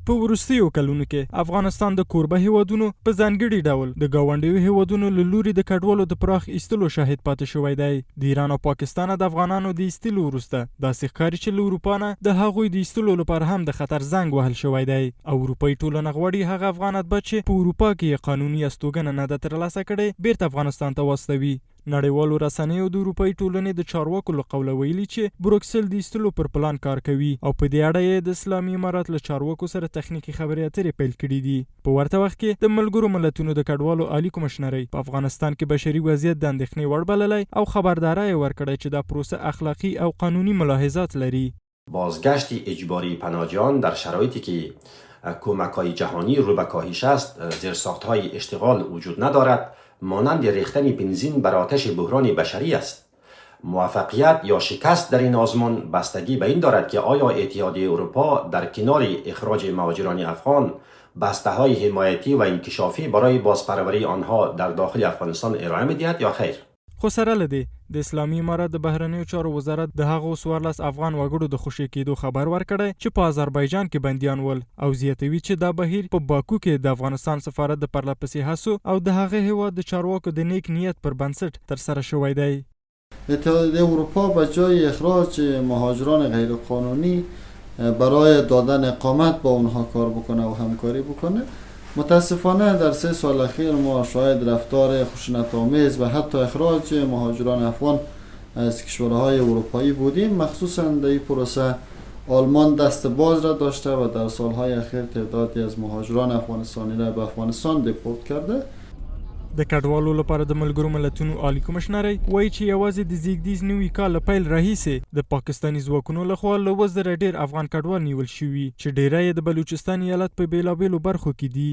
په وروستیو کلونو کې افغانستان د کوربه هیوادونو په ځانګړي ډول د ګاونډیو هیوادونو له لوري د کډوالو د پراخ ایستلو شاهد پاتې شوی دی. د ایران او پاکستان د افغانانو د ایستلو وروسته داسې ښکاري چې له اروپا نه د هغوی د ایستلو لپاره هم د خطر زنګ وهل شوی دی او اروپایي ټولنه غواړي هغه افغان اتباع چې په اروپا کې قانوني استوګنه نه ده ترلاسه کړې بیرته افغانستان ته واستوي. نړیوالو رسنیو د اروپایي ټولنې د چارواکو له قوله ویلي چې بروکسل د ایستلو پر پلان کار کوي او په دې اړه یې د اسلامي امارات له چارواکو سره تخنیکي خبرې اترې پیل کړي دي. په ورته وخت کې د ملګرو ملتونو د کډوالو عالی کمشنرۍ په افغانستان کې بشري وضعیت د اندېښنې وړ بللی او خبرداری یې ورکړی چې دا پروسه اخلاقی او قانوني ملاحظات لري. بازگشت اجباری پناهجویان در شرایطی که کمک‌های جهانی رو به کاهش است، زیرساخت‌های اشتغال وجود ندارد، مانند ریختن بنزین بر آتش بحران بشری است. موفقیت یا شکست در این آزمون بستگی به این دارد که آیا اتحادیه اروپا در کنار اخراج مهاجران افغان بسته‌های حمایتی و انکشافی برای بازپروری آنها در داخل افغانستان ارائه می‌دهد یا خیر؟ خو سره له دې د اسلامي امارات د بهرنیو چارو وزارت د هغو 14 افغان وګړو د خوشي کېدو خبر ورکړی چې په آذربایجان کې بندیان ول او زیاتوي چې دا بهیر په باکو کې د افغانستان سفارت د پرلهپسې هڅو او د هغه هیواد د چارواکو د نیک نیت پر بنسټ ترسره شوی دی. اتحادیه اروپا به جای اخراج مهاجران غیرقانونی برای دادن اقامت با اونها کار بکنه و همکاری بکنه. متاسفانه در 3 سال اخیر ما شاهد رفتار خشونت‌آمیز و حتی اخراج مهاجران افغان از کشورهای اروپایی بودیم. مخصوصا در این پروسه آلمان دست باز را داشته و در سالهای اخیر تعدادی از مهاجران افغانستانی را به افغانستان دیپورت کرده. د کډوالو لپاره د ملګرو ملتونو عالی کمشنرۍ وایي چې یوازې د زیږدیز نوي کال له پیل راهیسې د پاکستاني ځواکونو لخوا له 20,000 ډېر افغان کډوال نیول شوي چې ډیری یې د بلوچستان ایالت په بېلابېلو برخو کې دي.